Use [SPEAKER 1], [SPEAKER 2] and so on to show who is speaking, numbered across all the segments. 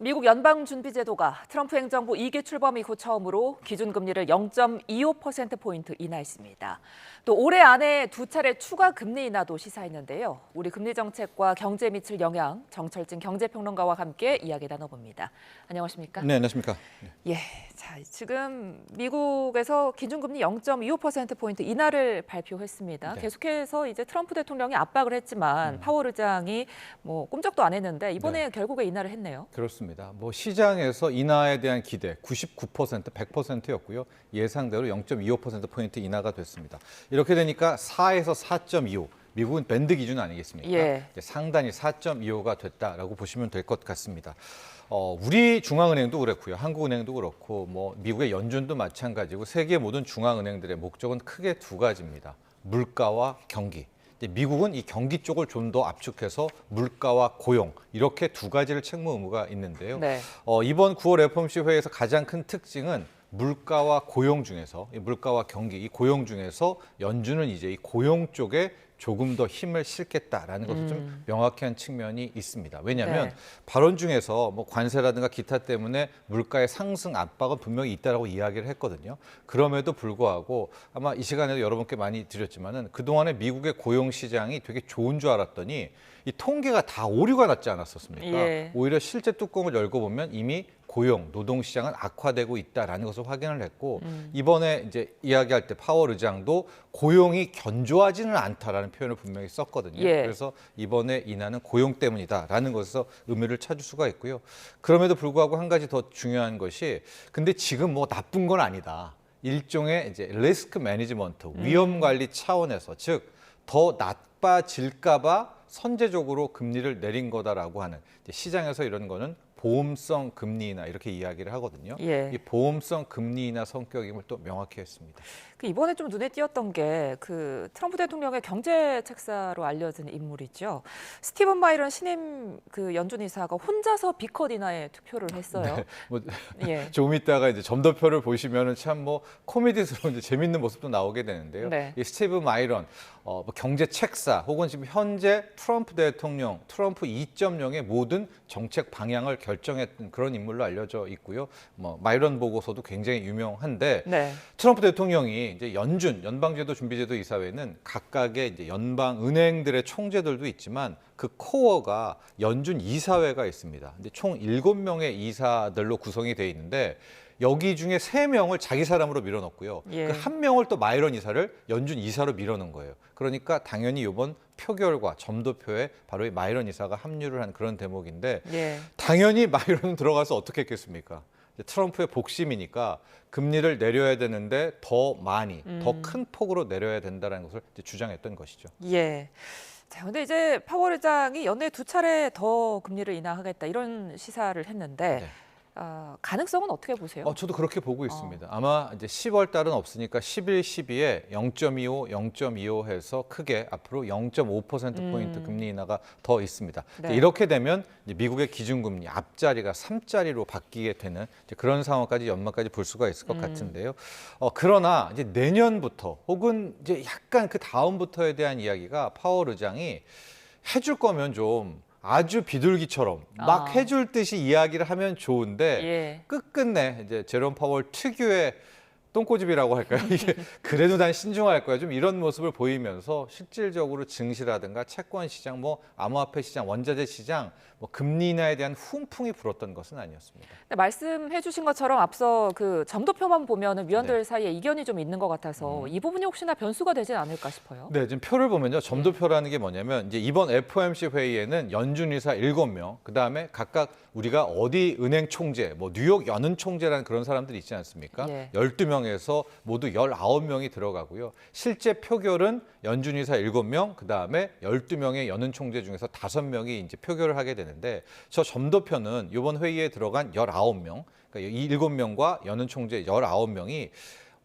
[SPEAKER 1] 미국 연방준비제도가 트럼프 행정부 2기 출범 이후 처음으로 기준금리를 0.25%포인트 인하했습니다. 또 올해 안에 두 차례 추가 금리 인하도 시사했는데요. 우리 금리 정책과 경제에 미칠 영향, 정철진 경제평론가와 함께 이야기 나눠봅니다. 안녕하십니까?
[SPEAKER 2] 네, 안녕하십니까?
[SPEAKER 1] 예, 자, 지금 미국에서 기준금리 0.25%포인트 인하를 발표했습니다.
[SPEAKER 2] 네.
[SPEAKER 1] 계속해서 이제 트럼프 대통령이 압박을 했지만 파월 의장이 꼼짝도 안 했는데 이번에 결국에 인하를 했네요.
[SPEAKER 2] 그렇습니다. 뭐 시장에서 인하에 대한 기대 99%, 100%였고요. 예상대로 0.25%포인트 인하가 됐습니다. 이렇게 되니까 4에서 4.25. 미국은 밴드 기준 아니겠습니까?
[SPEAKER 1] 예.
[SPEAKER 2] 상단이 4.25가 됐다라고 보시면 될 것 같습니다. 우리 중앙은행도 그렇고요. 한국은행도 그렇고 뭐 미국의 연준도 마찬가지고 세계 모든 중앙은행들의 목적은 크게 두 가지입니다. 물가와 경기. 미국은 이 경기 쪽을 좀 더 압축해서 물가와 고용 이렇게 두 가지를 책무 의무가 있는데요.
[SPEAKER 1] 네.
[SPEAKER 2] 이번 9월 FOMC 회의에서 가장 큰 특징은 물가와 고용 중에서 이 물가와 경기, 이 고용 중에서 연준은 이제 이 고용 쪽에 조금 더 힘을 실겠다라는 것을 좀 명확히 한 측면이 있습니다. 왜냐하면
[SPEAKER 1] 네.
[SPEAKER 2] 발언 중에서 뭐 관세라든가 기타 때문에 물가의 상승 압박은 분명히 있다라고 이야기를 했거든요. 그럼에도 불구하고 아마 이 시간에도 여러분께 많이 드렸지만은 그동안에 미국의 고용 시장이 되게 좋은 줄 알았더니 이 통계가 다 오류가 났지 않았었습니까?
[SPEAKER 1] 예.
[SPEAKER 2] 오히려 실제 뚜껑을 열고 보면 이미 고용, 노동 시장은 악화되고 있다라는 것을 확인을 했고 이번에 이제 이야기할 때 파월 의장도 고용이 견조하지는 않다라는 표현을 분명히 썼거든요.
[SPEAKER 1] 예.
[SPEAKER 2] 그래서 이번에 인하는 고용 때문이다라는 것에서 의미를 찾을 수가 있고요. 그럼에도 불구하고 한 가지 더 중요한 것이 근데 지금 뭐 나쁜 건 아니다. 일종의 이제 리스크 매니지먼트, 위험 관리 차원에서 즉 더 나빠질까 봐 선제적으로 금리를 내린 거다라고 하는 시장에서 이런 거는 보험성 금리 인하 이렇게 이야기를 하거든요.
[SPEAKER 1] 예.
[SPEAKER 2] 이 보험성 금리 인하 성격임을 또 명확히 했습니다.
[SPEAKER 1] 이번에 좀 눈에 띄었던 게 그 트럼프 대통령의 경제 책사로 알려진 인물이죠. 스티븐 바이런 신임 그 연준 이사가 혼자서 비컷 인하에 투표를 했어요.
[SPEAKER 2] 네, 뭐
[SPEAKER 1] 예.
[SPEAKER 2] 조금 있다가 이제 점도표를 보시면은 참 뭐 코미디스러운 이제 재밌는 모습도 나오게 되는데요.
[SPEAKER 1] 네.
[SPEAKER 2] 이 스티븐 바이런 뭐 경제 책사 혹은 지금 현재 트럼프 대통령 트럼프 2.0의 모든 정책 방향을 결정했던 그런 인물로 알려져 있고요. 뭐 바이런 보고서도 굉장히 유명한데
[SPEAKER 1] 네.
[SPEAKER 2] 트럼프 대통령이 이제 연방제도 준비제도 이사회는 각각의 이제 연방 은행들의 총재들도 있지만 그 코어가 연준 이사회가 있습니다. 근데 총 7명의 이사들로 구성이 돼 있는데 여기 중에 3명을 자기 사람으로 밀어넣고요.
[SPEAKER 1] 예.
[SPEAKER 2] 그 1명을 또 마이런 이사를 연준 이사로 밀어넣은 거예요. 그러니까 당연히 이번 표결과 점도표에 바로 이 마이런 이사가 합류를 한 그런 대목인데
[SPEAKER 1] 예.
[SPEAKER 2] 당연히 마이런은 들어가서 어떻게 했겠습니까? 트럼프의 복심이니까 금리를 내려야 되는데 더 많이, 더 큰 폭으로 내려야 된다는 것을 이제 주장했던 것이죠.
[SPEAKER 1] 예. 자, 근데 이제 파월 의장이 연내 두 차례 더 금리를 인하하겠다 이런 시사를 했는데
[SPEAKER 2] 네.
[SPEAKER 1] 가능성은 어떻게 보세요?
[SPEAKER 2] 저도 그렇게 보고 있습니다. 아마 이제 10월 달은 없으니까 11, 12에 0.25, 0.25 해서 크게 앞으로 0.5%포인트 금리 인하가 더 있습니다.
[SPEAKER 1] 네.
[SPEAKER 2] 이렇게 되면 이제 미국의 기준금리 앞자리가 3자리로 바뀌게 되는 이제 그런 상황까지 연말까지 볼 수가 있을 것 같은데요. 그러나 이제 내년부터 혹은 이제 약간 그 다음부터에 대한 이야기가 파월 의장이 해줄 거면 좀 아주 비둘기처럼 막 해줄 듯이 이야기를 하면 좋은데
[SPEAKER 1] 예.
[SPEAKER 2] 끝끝내 이제 제롬 파월 특유의 똥꼬집이라고 할까요? 이게 그래도 난 신중할 거야. 좀 이런 모습을 보이면서 실질적으로 증시라든가 채권 시장, 뭐 암호화폐 시장, 원자재 시장, 뭐 금리 인하에 대한 훈풍이 불었던 것은 아니었습니다.
[SPEAKER 1] 근데 말씀해주신 것처럼 앞서 그 점도표만 보면은 위원들
[SPEAKER 2] 네.
[SPEAKER 1] 사이에 이견이 좀 있는 것 같아서 이 부분이 혹시나 변수가 되진 않을까 싶어요.
[SPEAKER 2] 네, 지금 표를 보면요. 점도표라는 게 뭐냐면 이제 이번 FOMC 회의에는 연준 이사 7명, 그다음에 각각 우리가 어디 은행 총재, 뭐 뉴욕 연은 총재라는 그런 사람들이 있지 않습니까?
[SPEAKER 1] 예.
[SPEAKER 2] 12명에서 모두 19명이 들어가고요. 실제 표결은 연준 이사 7명, 그다음에 12명의 연은 총재 중에서 5명이 이제 표결을 하게 되는데 저 점도표는 이번 회의에 들어간 19명, 그러니까 이 7명과 연은 총재 19명이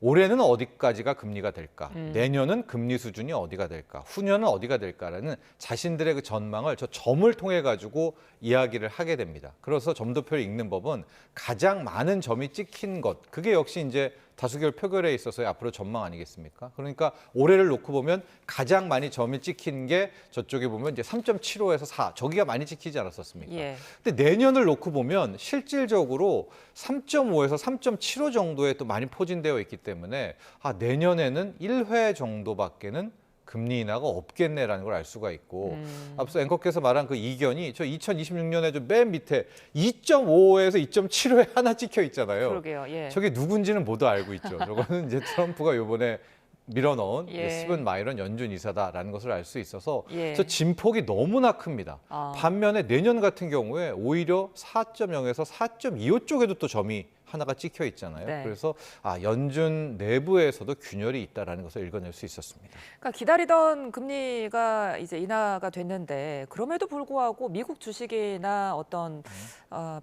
[SPEAKER 2] 올해는 어디까지가 금리가 될까? 내년은 금리 수준이 어디가 될까? 후년은 어디가 될까라는 자신들의 그 전망을 저 점을 통해 가지고 이야기를 하게 됩니다. 그래서 점도표를 읽는 법은 가장 많은 점이 찍힌 것, 그게 역시 이제 다수결 표결에 있어서의 앞으로 전망 아니겠습니까? 그러니까 올해를 놓고 보면 가장 많이 점이 찍힌 게 저쪽에 보면 이제 3.75에서 4, 저기가 많이 찍히지 않았었습니까?
[SPEAKER 1] 예.
[SPEAKER 2] 근데 내년을 놓고 보면 실질적으로 3.5에서 3.75 정도에 또 많이 포진되어 있기 때문에 내년에는 1회 정도밖에는 금리 인하가 없겠네라는 걸 알 수가 있고 앞서 앵커께서 말한 그 이견이 저 2026년에 좀 맨 밑에 2.5에서 2.75에 하나 찍혀 있잖아요.
[SPEAKER 1] 그러게요. 예.
[SPEAKER 2] 저게 누군지는 모두 알고 있죠. 저거는 이제 트럼프가 이번에 밀어넣은
[SPEAKER 1] 예.
[SPEAKER 2] 스티븐 마이런 연준 이사다라는 것을 알 수 있어서
[SPEAKER 1] 예.
[SPEAKER 2] 저 진폭이 너무나 큽니다. 반면에 내년 같은 경우에 오히려 4.0에서 4.25 쪽에도 또 점이 하나가 찍혀 있잖아요.
[SPEAKER 1] 네.
[SPEAKER 2] 그래서 연준 내부에서도 균열이 있다라는 것을 읽어낼 수 있었습니다.
[SPEAKER 1] 그러니까 기다리던 금리가 이제 인하가 됐는데 그럼에도 불구하고 미국 주식이나 어떤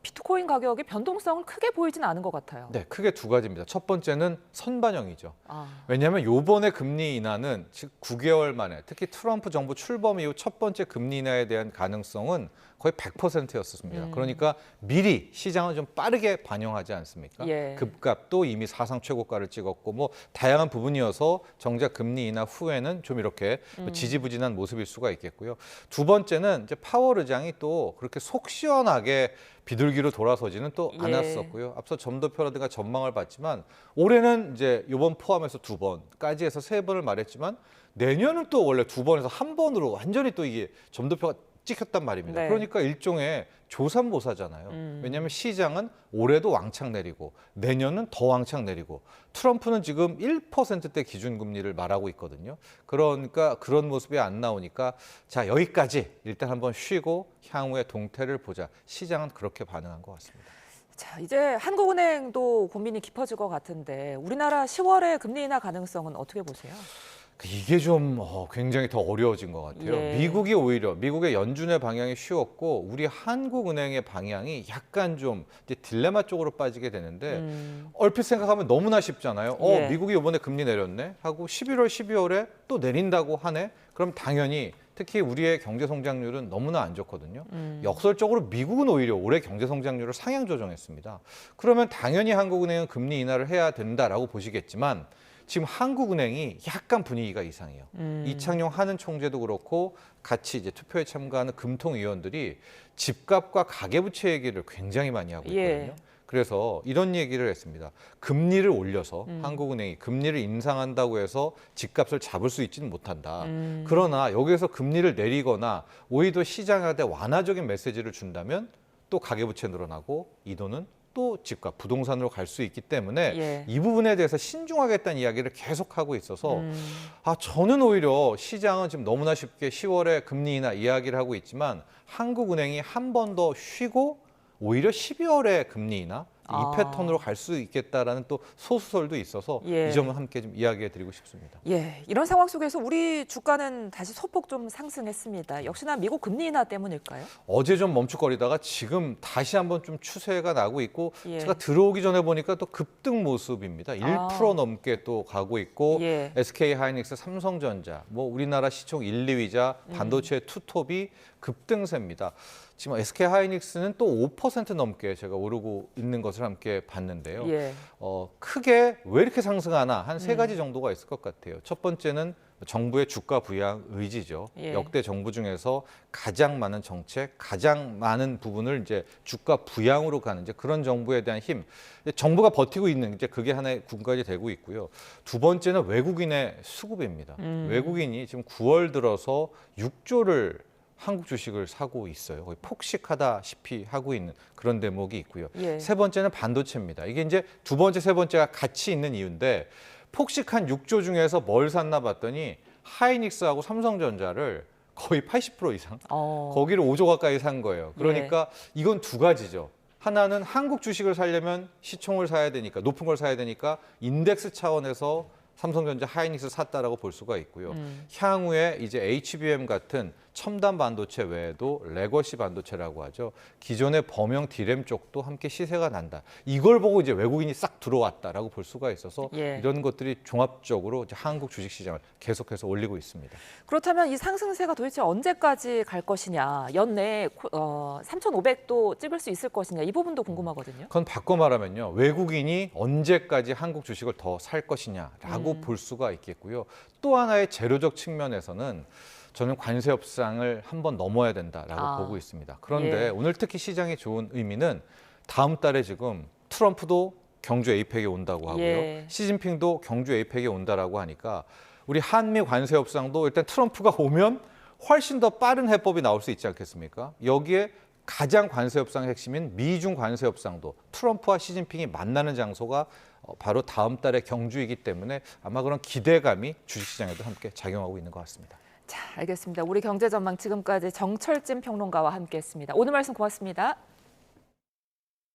[SPEAKER 1] 비트코인 가격의 변동성을 크게 보이진 않은 것 같아요.
[SPEAKER 2] 네, 크게 두 가지입니다. 첫 번째는 선반영이죠.
[SPEAKER 1] 아,
[SPEAKER 2] 왜냐하면 요번에 금리 인하는 즉 9개월 만에 특히 트럼프 정부 출범 이후 첫 번째 금리 인하에 대한 가능성은 거의 100%였습니다. 그러니까 미리 시장은 좀 빠르게 반영하지 않습니까?
[SPEAKER 1] 예.
[SPEAKER 2] 급값도 이미 사상 최고가를 찍었고 뭐 다양한 부분이어서 정작 금리 인하 후에는 좀 이렇게 지지부진한 모습일 수가 있겠고요. 두 번째는 이제 파월 의장이 또 그렇게 속 시원하게 비둘기로 돌아서지는 또
[SPEAKER 1] 예.
[SPEAKER 2] 않았었고요. 앞서 점도표라든가 전망을 봤지만 올해는 이제 이번 포함해서 2번까지 해서 3번을 말했지만 내년은 또 원래 2번에서 1번으로 완전히 또 이게 점도표가 찍혔단 말입니다.
[SPEAKER 1] 네.
[SPEAKER 2] 그러니까 일종의 조삼모사잖아요. 왜냐하면 시장은 올해도 왕창 내리고 내년은 더 왕창 내리고 트럼프는 지금 1%대 기준금리를 말하고 있거든요. 그러니까 그런 모습이 안 나오니까 자 여기까지 일단 한번 쉬고 향후의 동태를 보자. 시장은 그렇게 반응한 것 같습니다.
[SPEAKER 1] 자, 이제 한국은행도 고민이 깊어질 것 같은데 우리나라 10월에 금리 인하 가능성은 어떻게 보세요?
[SPEAKER 2] 이게 좀 굉장히 더 어려워진 것 같아요.
[SPEAKER 1] 예.
[SPEAKER 2] 미국이 오히려 미국의 연준의 방향이 쉬웠고 우리 한국은행의 방향이 약간 좀 이제 딜레마 쪽으로 빠지게 되는데 얼핏 생각하면 너무나 쉽잖아요.
[SPEAKER 1] 예.
[SPEAKER 2] 미국이 이번에 금리 내렸네 하고 11월, 12월에 또 내린다고 하네. 그럼 당연히 특히 우리의 경제 성장률은 너무나 안 좋거든요. 역설적으로 미국은 오히려 올해 경제 성장률을 상향 조정했습니다. 그러면 당연히 한국은행은 금리 인하를 해야 된다라고 보시겠지만 지금 한국은행이 약간 분위기가 이상해요. 이창용 한은 총재도 그렇고 같이 이제 투표에 참가하는 금통위원들이 집값과 가계부채 얘기를 굉장히 많이 하고 있거든요.
[SPEAKER 1] 예.
[SPEAKER 2] 그래서 이런 얘기를 했습니다. 금리를 올려서 한국은행이 금리를 인상한다고 해서 집값을 잡을 수 있지는 못한다. 그러나 여기에서 금리를 내리거나 오히려 시장한테 완화적인 메시지를 준다면 또 가계부채 늘어나고 이 돈은 또 집값, 부동산으로 갈 수 있기 때문에
[SPEAKER 1] 예.
[SPEAKER 2] 이 부분에 대해서 신중하겠다는 이야기를 계속하고 있어서 저는 오히려 시장은 지금 너무나 쉽게 10월에 금리 인하 이야기를 하고 있지만 한국은행이 한 번 더 쉬고 오히려 12월에 금리 인하 이 패턴으로 갈 수 있겠다라는 또 소수설도 있어서
[SPEAKER 1] 예.
[SPEAKER 2] 이 점은 함께 좀 이야기해드리고 싶습니다.
[SPEAKER 1] 예, 이런 상황 속에서 우리 주가는 다시 소폭 좀 상승했습니다. 역시나 미국 금리 인하 때문일까요?
[SPEAKER 2] 어제 좀 멈칫거리다가 지금 다시 한번 좀 추세가 나고 있고
[SPEAKER 1] 예.
[SPEAKER 2] 제가 들어오기 전에 보니까 또 급등 모습입니다. 1% 넘게 또 가고 있고
[SPEAKER 1] 예.
[SPEAKER 2] SK 하이닉스, 삼성전자, 뭐 우리나라 시총 1, 2위자 반도체 투톱이 급등세입니다. 지금 SK 하이닉스는 또 5% 넘게 제가 오르고 있는 것을 함께 봤는데요.
[SPEAKER 1] 예.
[SPEAKER 2] 크게 왜 이렇게 상승하나 한 세 가지 정도가 있을 것 같아요. 첫 번째는 정부의 주가 부양 의지죠.
[SPEAKER 1] 예.
[SPEAKER 2] 역대 정부 중에서 가장 많은 정책, 가장 많은 부분을 이제 주가 부양으로 가는 이제 그런 정부에 대한 힘. 정부가 버티고 있는 이제 그게 하나의 군각이 되고 있고요. 두 번째는 외국인의 수급입니다. 외국인이 지금 9월 들어서 6조를 한국 주식을 사고 있어요. 거의 폭식하다시피 하고 있는 그런 대목이 있고요.
[SPEAKER 1] 예.
[SPEAKER 2] 세 번째는 반도체입니다. 이게 이제 두 번째, 세 번째가 같이 있는 이유인데 폭식한 6조 중에서 뭘 샀나 봤더니 하이닉스하고 삼성전자를 거의 80% 이상 거기를 5조 가까이 산 거예요. 그러니까 이건 두 가지죠. 하나는 한국 주식을 사려면 시총을 사야 되니까 높은 걸 사야 되니까 인덱스 차원에서 삼성전자, 하이닉스 샀다라고 볼 수가 있고요. 향후에 이제 HBM 같은 첨단 반도체 외에도 레거시 반도체라고 하죠. 기존의 범용 D램 쪽도 함께 시세가 난다. 이걸 보고 이제 외국인이 싹 들어왔다라고 볼 수가 있어서
[SPEAKER 1] 예.
[SPEAKER 2] 이런 것들이 종합적으로 이제 한국 주식시장을 계속해서 올리고 있습니다.
[SPEAKER 1] 그렇다면 이 상승세가 도대체 언제까지 갈 것이냐, 연내에 3,500도 찍을 수 있을 것이냐, 이 부분도 궁금하거든요.
[SPEAKER 2] 그건 바꿔 말하면요. 외국인이 언제까지 한국 주식을 더 살 것이냐라고 볼 수가 있겠고요. 또 하나의 재료적 측면에서는 저는 관세 협상을 한번 넘어야 된다라고 보고 있습니다. 그런데
[SPEAKER 1] 예.
[SPEAKER 2] 오늘 특히 시장에 좋은 의미는 다음 달에 지금 트럼프도 경주 에이펙에 온다고 하고요.
[SPEAKER 1] 예.
[SPEAKER 2] 시진핑도 경주 에이펙에 온다라고 하니까 우리 한미 관세 협상도 일단 트럼프가 오면 훨씬 더 빠른 해법이 나올 수 있지 않겠습니까? 여기에 가장 관세 협상의 핵심인 미중 관세 협상도 트럼프와 시진핑이 만나는 장소가 바로 다음 달에 경주이기 때문에 아마 그런 기대감이 주식시장에도 함께 작용하고 있는 것 같습니다.
[SPEAKER 1] 자, 알겠습니다. 우리 경제 전망 지금까지 정철진 평론가와 함께했습니다. 오늘 말씀 고맙습니다.